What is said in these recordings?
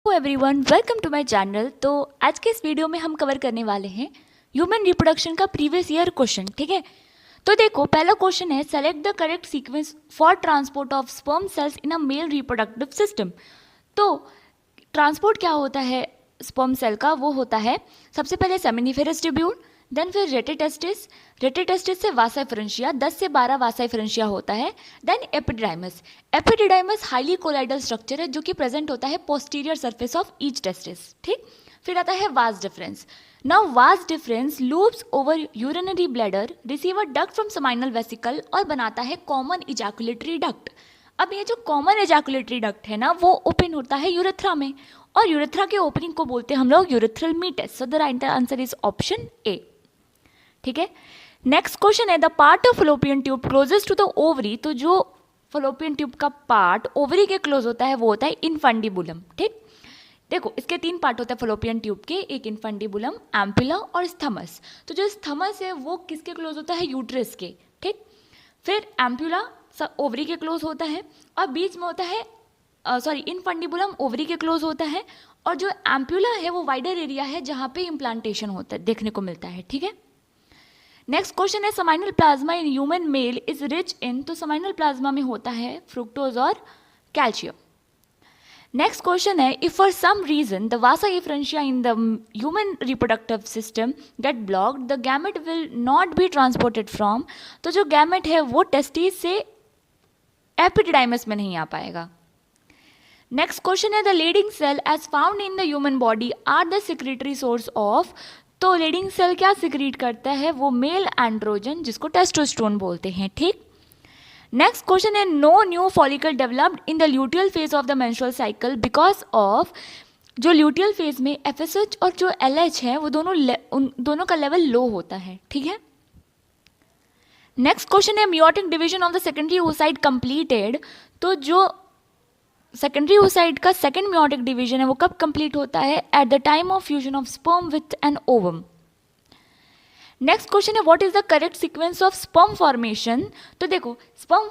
Hello everyone, welcome to my channel. तो आज के इस वीडियो में हम कवर करने वाले हैं ह्यूमन रिप्रोडक्शन का प्रीवियस ईयर क्वेश्चन। ठीक है, तो देखो पहला क्वेश्चन है, select the correct sequence for transport of sperm cells in a male reproductive system. तो ट्रांसपोर्ट क्या होता है स्पर्म सेल का, वो होता है सबसे पहले सेमिनिफेरस ट्यूब्यूल, देन फिर रेटिटेस्टिस, रेटिटेस्टिस से वासा फ्रेंशिया, 10 से 12 वासा फ्रेंशिया होता है, then epididymis. Epididymis highly coiled structure है जो कि प्रेजेंट होता है posterior surface of each testis. ठीक, फिर आता है vas deferens. Now vas deferens loops over urinary bladder, receive a duct from seminal vesicle और बनाता है कॉमन इजैकुलेटरी डक्ट। अब ये जो कॉमन एजैकुलेटरी डक्ट है ना, वो ओपन होता है यूरेथ्रा में, और यूरेथ्रा के ओपनिंग को बोलते हैं हम लोग urethral meatus. So the right answer is option A. ठीक है, नेक्स्ट क्वेश्चन है, the part of fallopian tube closest to the ovary. तो जो फलोपियन ट्यूब का पार्ट ओवरी के क्लोज होता है वो होता है इनफंडिबुलम। ठीक, देखो इसके 3 पार्ट होते हैं फलोपियन ट्यूब के, एक इनफंडिबुलम, एम्पुला और स्थमस। तो जो स्थमस है वो किसके क्लोज होता है, यूट्रस के। ठीक, फिर एम्पुला ओवरी के क्लोज होता है, और बीच में होता है इनफंडिबुलम ओवरी के क्लोज होता है, और जो एम्पुला है वो वाइडर एरिया है जहाँ पे इम्प्लांटेशन होता है, देखने को मिलता है। ठीक है, नेक्स्ट क्वेश्चन है, seminal plasma in human male is rich in. तो समाइनल प्लाज्मा में होता है फ्रुक्टोज और कैल्शियम। नेक्स्ट क्वेश्चन है, if for some reason the vasa efferentia in the human reproductive system get blocked, the gamete will not be transported from. तो जो gamete है वो टेस्टिस से एपिडिडाइमस में नहीं आ पाएगा। नेक्स्ट क्वेश्चन है, the Leydig cell as found in the human body are the secretory source of. तो लीडिंग सेल क्या सिक्रीट करता है, वो मेल एंड्रोजन जिसको टेस्टोस्टेरोन बोलते हैं। ठीक, नेक्स्ट क्वेश्चन है, no new follicle developed in the luteal phase of the menstrual cycle because of. जो ल्यूटियल फेज में FSH और जो LH है वो उन दोनों का लेवल लो होता है। ठीक है, नेक्स्ट क्वेश्चन है, meiotic division of the secondary oocyte completed. तो जो सेकेंडरी oocyte का सेकेंड मियोटिक डिवीजन है वो कब कंप्लीट होता है, at the time of fusion of sperm with an ovum. Next question है, what is the correct sequence of sperm formation. तो देखो स्पर्म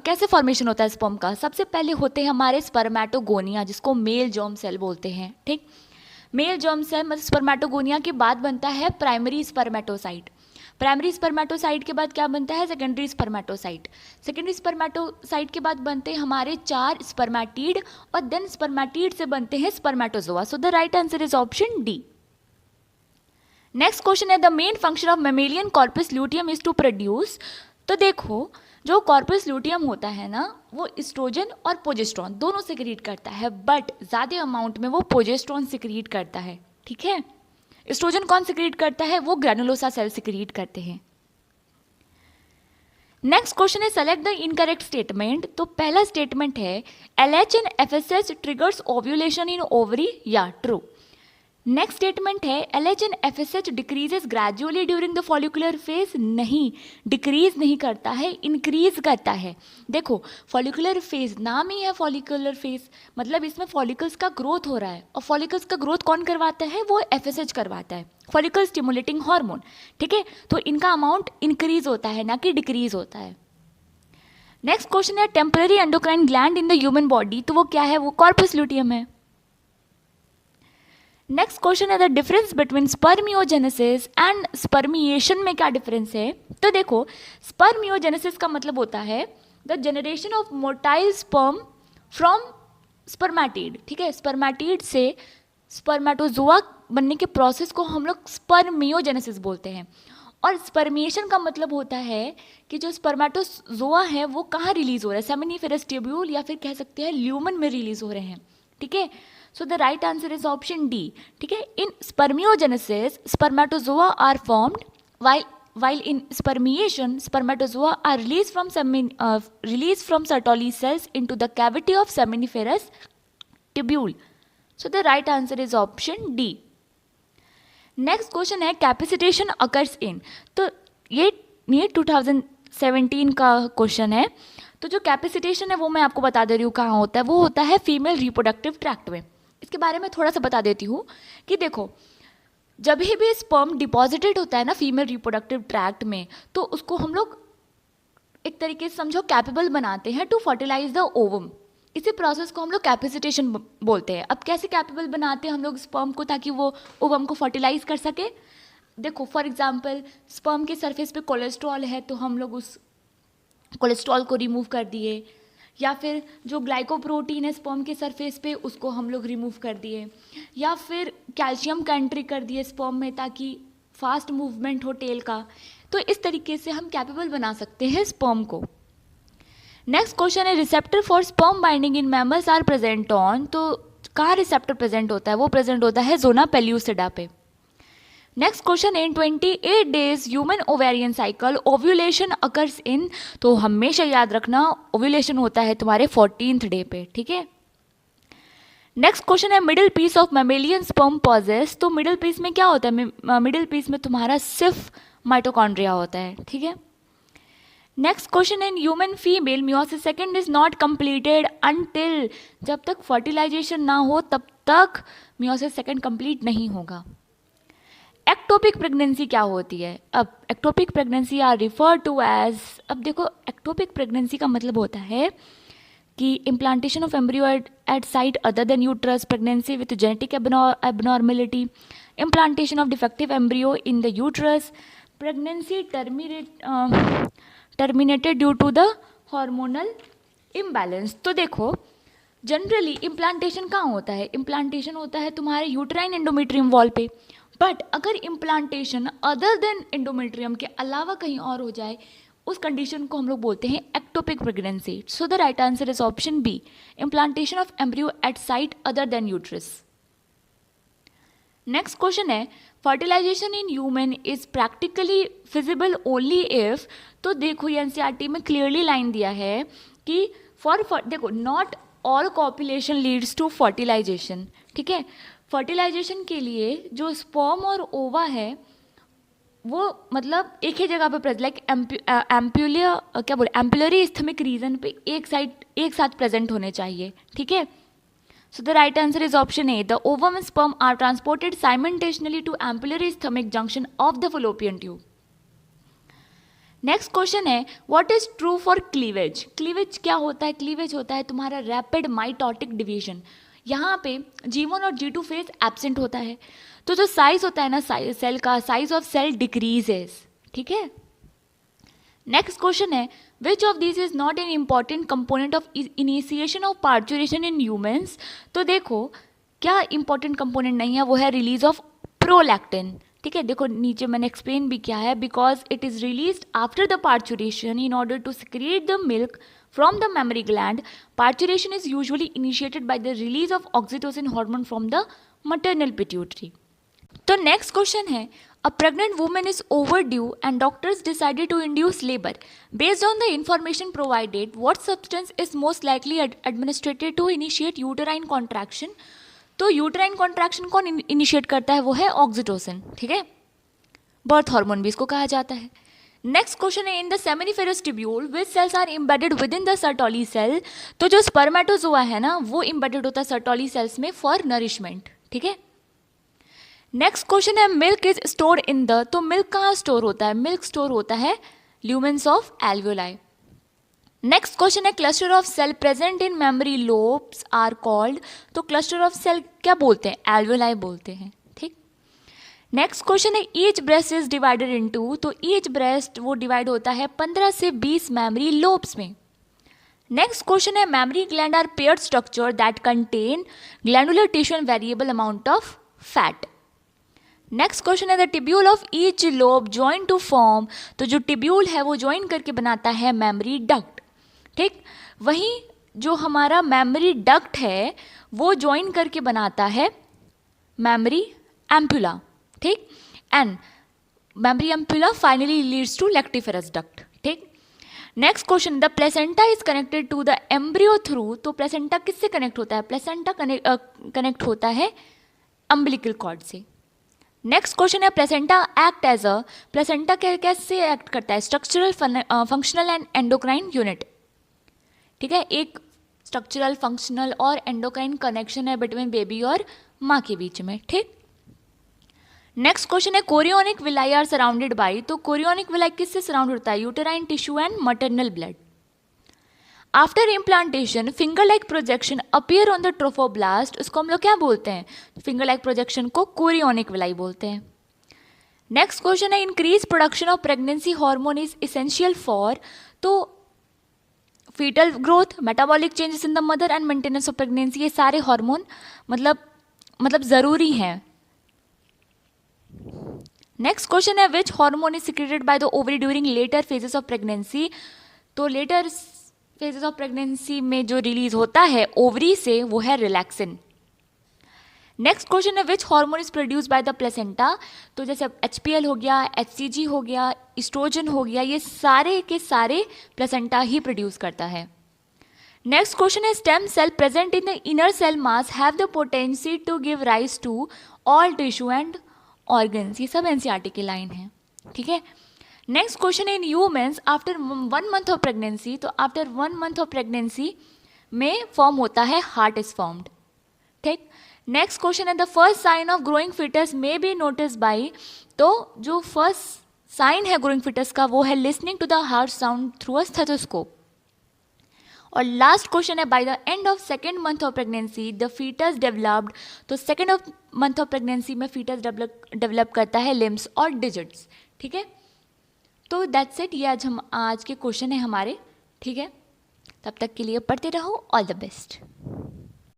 कैसे फॉर्मेशन होता है स्पर्म का, सबसे पहले होते हैं हमारे स्पर्मेटोगोनिया जिसको मेल जर्म सेल बोलते हैं। ठीक, मेल जर्म सेल मतलब स्पर्मेटोगोनिया के बाद बनता है प्राइमरी स्पर्मेटोसाइट, प्राइमरी स्पर्मेटोसाइट के बाद क्या बनता है, सेकेंडरी स्पर्मेटोसाइट, सेकेंडरी स्पर्मेटोसाइट के बाद बनते हैं हमारे 4 स्पर्मेटिड, और देन स्पर्मेटिड से बनते हैं spermatozoa. So the right answer is option D. Next question है, the main function of mammalian corpus luteum is to produce. तो देखो जो कॉर्पस ल्यूटियम होता है ना, वो एस्ट्रोजन और प्रोजेस्टेरोन दोनों सिक्रीट करता है, बट ज़्यादा अमाउंट में वो प्रोजेस्टेरोन सिक्रीट करता है। ठीक है, एस्ट्रोजन कौन सिक्रीट करता है, वो ग्रैनुलोसा सेल सिक्रीट करते हैं। नेक्स्ट क्वेश्चन है, सेलेक्ट द इनकरेक्ट स्टेटमेंट। तो पहला स्टेटमेंट है, LH and FSH triggers ovulation in ovary, या ट्रू। नेक्स्ट स्टेटमेंट है, LH and FSH decreases gradually during the follicular phase. नहीं, डिक्रीज नहीं करता है, इंक्रीज करता है। देखो फॉलिकुलर फेज नाम ही है फॉलिकुलर फेज, मतलब इसमें फॉलिकल्स का ग्रोथ हो रहा है, और फॉलिकल्स का ग्रोथ कौन करवाता है, वो FSH करवाता है, फॉलिकल स्टिमुलेटिंग हार्मोन। ठीक है, तो इनका अमाउंट इंक्रीज होता है ना कि डिक्रीज होता है। नेक्स्ट क्वेश्चन है, temporary endocrine gland in the human body. तो वो क्या है, वो कॉर्पस ल्यूटियम है। नेक्स्ट क्वेश्चन है, the difference between spermiogenesis and spermiation में क्या डिफरेंस है। तो देखो स्पर्मियोजेनेसिस का मतलब होता है the generation of motile sperm from spermatid. ठीक है, स्पर्मेटिड से स्पर्मेटोजोआ बनने के प्रोसेस को हम लोग स्पर्मियोजेनेसिस बोलते हैं, और स्पर्मिएशन का मतलब होता है कि जो स्पर्मेटोजोआ है वो कहाँ रिलीज हो रहा है, सेमिनिफेरस ट्यूब्यूल या फिर कह सकते हैं ल्यूमन में रिलीज हो रहे हैं। ठीक है, so the right answer is option D. ठीक है, in spermiogenesis spermatozoa are formed while in spermiation spermatozoa are released from Sertoli cells into the cavity of seminiferous tubule. So the right answer is option D. Next question है, capacitation occurs in. तो ये 2017 का question है। तो जो capacitation है वो मैं आपको बता दे रही हूँ कहाँ होता है, वो होता है फीमेल रिप्रोडक्टिव ट्रैक्ट में। इसके बारे में थोड़ा सा बता देती हूँ कि देखो जब भी स्पर्म डिपॉजिटेड होता है ना फीमेल रिप्रोडक्टिव ट्रैक्ट में, तो उसको हम लोग एक तरीके से समझो कैपेबल बनाते हैं टू फर्टिलाइज द ओवम। इसी प्रोसेस को हम लोग कैपेसिटेशन बोलते हैं। अब कैसे कैपेबल बनाते हैं हम लोग स्पर्म को ताकि वो ओवम को फर्टिलाइज कर सके। देखो फॉर एग्जांपल स्पर्म के सरफेस पे कोलेस्ट्रॉल है तो हम लोग उस कोलेस्ट्रॉल को रिमूव कर दिए, या फिर जो ग्लाइकोप्रोटीन है स्पर्म के सरफेस पे उसको हम लोग रिमूव कर दिए, या फिर कैल्शियम का एंट्री कर दिए स्पर्म में ताकि फास्ट मूवमेंट हो टेल का। तो इस तरीके से हम कैपेबल बना सकते हैं स्पर्म को। नेक्स्ट क्वेश्चन है receptor for sperm binding in mammals are present on. तो कहाँ रिसेप्टर प्रेजेंट होता है? वो प्रेजेंट होता है जोना पेल्यूसिडा पे। नेक्स्ट क्वेश्चन है इन 28 days human ovarian cycle ovulation occurs in. तो हमेशा याद रखना ओव्यूलेशन होता है तुम्हारे 14th डे पे, ठीक है। नेक्स्ट क्वेश्चन है middle piece of mammalian sperm possesses. तो मिडिल पीस में क्या होता है? मिडिल पीस में तुम्हारा सिर्फ माइटोकॉन्ड्रिया होता है, ठीक है। Next question in human female meiosis second is not completed until. जब तक फर्टिलाइजेशन ना हो तब तक मियोसिस सेकंड कंप्लीट नहीं होगा। एक्टोपिक प्रेगनेंसी क्या होती है? अब ectopic pregnancy are refer to as, अब देखो एक्टोपिक प्रेगनेंसी का मतलब होता है कि implantation of embryo at site other than uterus, pregnancy with genetic abnormality, implantation of defective embryo in the uterus, pregnancy terminated due to the hormonal imbalance. तो देखो generally implantation कहाँ होता है? इम्प्लांटेशन होता है तुम्हारे यूट्राइन एंडोमेट्रियम वॉल पे। But अगर इम्प्लांटेशन अदर देन एंडोमेट्रियम के अलावा कहीं और हो जाए उस कंडीशन को हम लोग बोलते हैं ectopic pregnancy. So the right answer is option B, implantation of embryo at site other than uterus. Next question है fertilisation in human is practically feasible only if. तो देखो ये एनसीईआरटी में क्लियरली लाइन दिया है कि देखो not all copulation leads to fertilisation, ठीक है। फर्टिलाइजेशन के लिए जो स्पर्म और ओवा है वो मतलब एक ही जगह पे present, like ampullary isthmic region पे एक साथ प्रेजेंट होने चाहिए, ठीक है। So the right answer is option A, the ovum and sperm are transported simultaneously to ampullary isthmic junction of the fallopian tube. Next question है what is true for cleavage. Cleavage क्या होता है? Cleavage होता है तुम्हारा rapid mitotic division. यहाँ पे G1 और G2 फेज एब्सेंट होता है, तो जो साइज होता है ना सेल का, साइज ऑफ सेल डिक्रीजेस, ठीक है। नेक्स्ट क्वेश्चन है which of this is not an important component of initiation of parturition in humans. तो देखो क्या इंपॉर्टेंट कंपोनेंट नहीं है, वो है रिलीज ऑफ प्रोलैक्टिन, ठीक है। देखो नीचे मैंने एक्सप्लेन भी किया है, because it is released after the parturition in order to secrete the milk from the mammary gland. Parturition is usually initiated by the release of oxytocin hormone from the maternal pituitary. तो next question है a pregnant woman is overdue and doctors decided to induce labor. Based on the information provided, what substance is most likely administered to initiate uterine contraction? तो uterine contraction कौन initiate करता है? वो है oxytocin, ठीक है। Birth hormone भी इसको कहा जाता है। नेक्स्ट क्वेश्चन है in the seminiferous tubule which cells are embedded within the Sertoli cell. तो जो स्पर्मेटोजोआ है ना वो इम्बेडेड होता है सर्टोली सेल्स में फॉर नरिशमेंट, ठीक है। नेक्स्ट क्वेश्चन है milk is store in the. तो मिल्क कहाँ स्टोर होता है? मिल्क स्टोर होता है lumens of alveoli. Next question है cluster of cell present in mammary lobes are called. तो क्लस्टर ऑफ सेल क्या बोलते हैं? एल्वियोलाई बोलते हैं, ठीक। नेक्स्ट क्वेश्चन है each breast is divided into. तो ईच ब्रेस्ट वो डिवाइड होता है 15 से 20 मेमोरी लोब्स में। नेक्स्ट क्वेश्चन है mammary gland are paired structure that contain glandular tissue and variable amount of fat. Next question है the tubule of each lobe join to form. तो जो tubule है वो ज्वाइन करके बनाता है मेमोरी डक्ट, ठीक। वहीं जो हमारा मेमोरी डक्ट है वो ज्वाइन करके बनाता है मेमोरी एम्पुला, ठीक। And mammary ampulla finally leads to lactiferous duct, ठीक। Next question the placenta is connected to the embryo through. तो प्लेसेंटा किससे कनेक्ट होता है? प्लेसेंटा कनेक्ट होता है अम्बिलिकल कॉर्ड से। नेक्स्ट क्वेश्चन है placenta act as a. Placenta कैसे एक्ट करता है? Structural, functional and endocrine unit, ठीक है। एक स्ट्रक्चरल, फंक्शनल और एंडोक्राइन कनेक्शन है बिटवीन बेबी और माँ के बीच में, ठीक। नेक्स्ट क्वेश्चन है chorionic villi are surrounded by. तो कोरियोनिक विलाई किससे सराउंड होता है? Uterine tissue and maternal blood. After implantation finger like projection appear on the trophoblast, उसको हम लोग क्या बोलते हैं? फिंगर लाइक प्रोजेक्शन को कोरियोनिक विलाई बोलते हैं। नेक्स्ट क्वेश्चन है increase production of pregnancy hormone is essential for, तो foetal growth, metabolic changes in the mother and maintenance of pregnancy, ये सारे हार्मोन मतलब ज़रूरी हैं। नेक्स्ट क्वेश्चन है which hormone is secreted by the ovary during later phases of pregnancy, तो letter phases of pregnancy में जो रिलीज होता है ओवरी से वो है रिलैक्सिन। नेक्स्ट क्वेश्चन है which hormone is produce by the placenta, तो जैसे HPL हो गया, HCG हो गया, एस्ट्रोजन हो गया, ये सारे के सारे प्लेसेंटा ही प्रोड्यूस करता है। नेक्स्ट क्वेश्चन है stem cell present in the inner cell mass have the potency to give rise to all tissue and organs, ये सब NCERT की लाइन है, ठीक है। नेक्स्ट क्वेश्चन है in humans after 1 month of pregnancy, तो after 1 month of pregnancy में form होता है हार्ट इज फॉर्म्ड, ठीक। नेक्स्ट क्वेश्चन है the first sign of growing foetus may be notice by, तो जो फर्स्ट साइन है ग्रोइंग फिटस का वो है listening to the heart sound through a stethoscope. और लास्ट क्वेश्चन है by the end of 2nd month of pregnancy the foetus developed, तो 2nd month of pregnancy में फीटस डेवलप करता है लिम्स और डिजिट्स, ठीक है। तो दैट्स इट, ये आज के क्वेश्चन है हमारे, ठीक है। तब तक के लिए पढ़ते रहो, ऑल द बेस्ट।